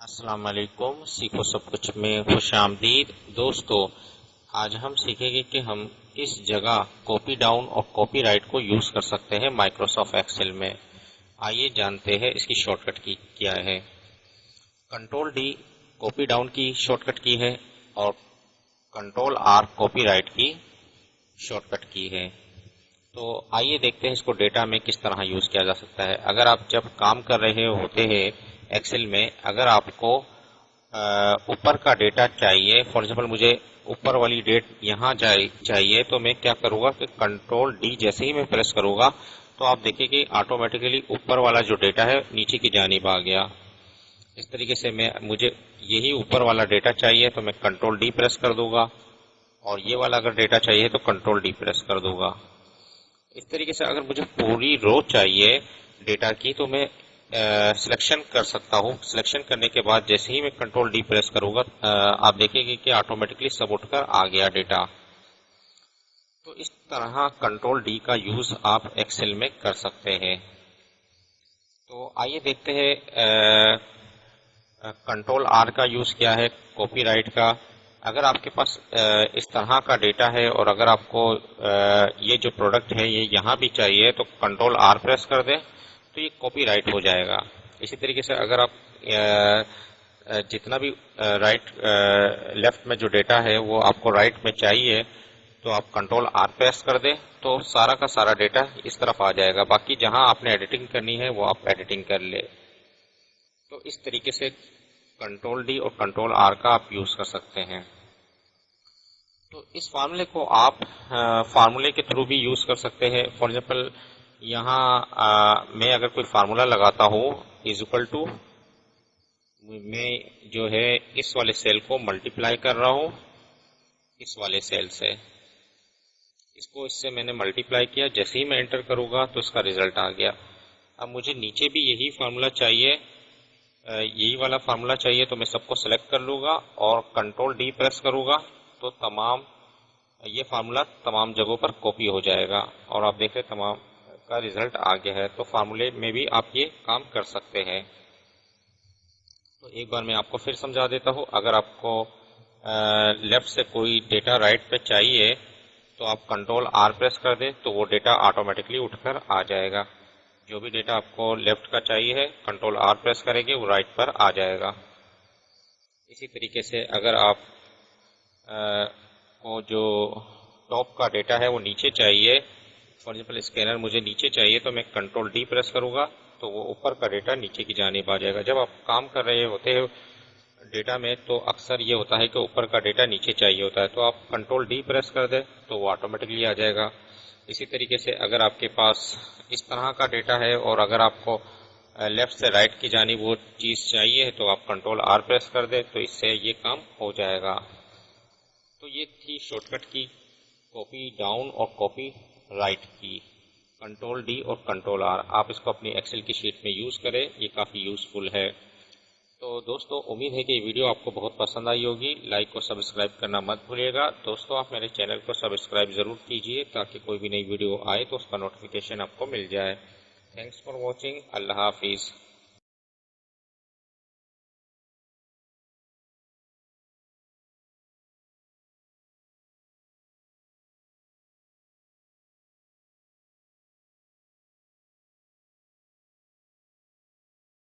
अस्सलाम वालेकुम। सीखो सब कुछ में खुशामदीद। दोस्तों, आज हम सीखेंगे कि हम किस जगह कॉपी डाउन और कॉपी राइट को यूज कर सकते हैं माइक्रोसॉफ्ट एक्सेल में। आइए जानते हैं इसकी शॉर्टकट की क्या है। कंट्रोल डी कॉपी डाउन की शॉर्टकट की है और कंट्रोल आर कॉपी राइट की शॉर्टकट की है। तो आइए देखते हैं इसको डेटा में किस तरह यूज किया जा सकता है। अगर आप जब काम कर रहे होते हैं एक्सेल में, अगर आपको ऊपर का डेटा चाहिए, फॉर एग्जाम्पल मुझे ऊपर वाली डेट यहाँ चाहिए, तो मैं क्या करूँगा कि कंट्रोल डी जैसे ही मैं प्रेस करूँगा तो आप देखिए कि ऑटोमेटिकली ऊपर वाला जो डेटा है नीचे की जानिब आ गया। इस तरीके से मुझे यही ऊपर वाला डेटा चाहिए तो मैं कंट्रोल डी प्रेस कर दूंगा, और ये वाला अगर डेटा चाहिए तो कंट्रोल डी प्रेस कर दूंगा। इस तरीके से अगर मुझे पूरी रो चाहिए डेटा की तो मैं सिलेक्शन कर सकता हूँ। सिलेक्शन करने के बाद जैसे ही मैं कंट्रोल डी प्रेस करूंगा आप देखेंगे कि ऑटोमेटिकली सब उठकर आ गया डेटा। तो इस तरह कंट्रोल डी का यूज आप एक्सेल में कर सकते हैं। तो आइए देखते हैं कंट्रोल आर का यूज क्या है कॉपीराइट का। अगर आपके पास इस तरह का डेटा है और अगर आपको ये जो प्रोडक्ट है ये यहाँ भी चाहिए तो कंट्रोल आर प्रेस कर दें तो ये कॉपीराइट हो जाएगा। इसी तरीके से अगर आप जितना भी राइट लेफ्ट में जो डेटा है वो आपको राइट में चाहिए तो आप कंट्रोल आर प्रेस कर दें तो सारा का सारा डेटा इस तरफ आ जाएगा। बाकी जहां आपने एडिटिंग करनी है वो आप एडिटिंग कर ले। तो इस तरीके से कंट्रोल डी और कंट्रोल आर का आप यूज कर सकते हैं। तो इस फार्मूले को आप फार्मूले के थ्रू भी यूज कर सकते हैं। फॉर एग्जाम्पल यहाँ मैं अगर कोई फार्मूला लगाता हूँ इज इक्वल टू, मैं जो है इस वाले सेल को मल्टीप्लाई कर रहा हूँ इस वाले सेल से, इसको इससे मैंने मल्टीप्लाई किया। जैसे ही मैं एंटर करूंगा तो इसका रिजल्ट आ गया। अब मुझे नीचे भी यही फार्मूला चाहिए, यही वाला फार्मूला चाहिए, तो मैं सबको सेलेक्ट कर लूंगा और कंट्रोल डी प्रेस करूंगा तो तमाम ये फार्मूला तमाम जगहों पर कॉपी हो जाएगा और आप देख रहे तमाम का रिजल्ट आ गया है। तो फार्मूले में भी आप ये काम कर सकते हैं। तो एक बार मैं आपको फिर समझा देता हूँ। अगर आपको लेफ्ट से कोई डेटा राइट पे चाहिए तो आप कंट्रोल आर प्रेस कर दें तो वो डेटा ऑटोमेटिकली उठकर आ जाएगा। जो भी डेटा आपको लेफ्ट का चाहिए है कंट्रोल आर प्रेस करेंगे वो राइट पर आ जाएगा। इसी तरीके से अगर आप को जो टॉप का डेटा है वो नीचे चाहिए, फॉर एग्जाम्पल स्कैनर मुझे नीचे चाहिए तो मैं कंट्रोल डी प्रेस करूंगा तो वो ऊपर का डेटा नीचे की जानिब आ जाएगा। जब आप काम कर रहे होते हैं डेटा में तो अक्सर ये होता है कि ऊपर का डेटा नीचे चाहिए होता है, तो आप कंट्रोल डी प्रेस कर दें तो वो ऑटोमेटिकली आ जाएगा। इसी तरीके से अगर आपके पास इस तरह का डेटा है और अगर आपको लेफ्ट से राइट की जानिब वो चीज़ चाहिए तो आप कंट्रोल आर प्रेस कर दें तो इससे ये काम हो जाएगा। तो ये थी शॉर्टकट की कॉपी डाउन और कॉपी राइट की, कंट्रोल डी और कंट्रोल आर। आप इसको अपनी एक्सेल की शीट में यूज़ करें, ये काफ़ी यूज़फुल है। तो दोस्तों, उम्मीद है कि ये वीडियो आपको बहुत पसंद आई होगी। लाइक और सब्सक्राइब करना मत भूलिएगा। दोस्तों, आप मेरे चैनल को सब्सक्राइब ज़रूर कीजिए ताकि कोई भी नई वीडियो आए तो उसका नोटिफिकेशन आपको मिल जाए। Thanks for watching. अल्लाह हाफिज़।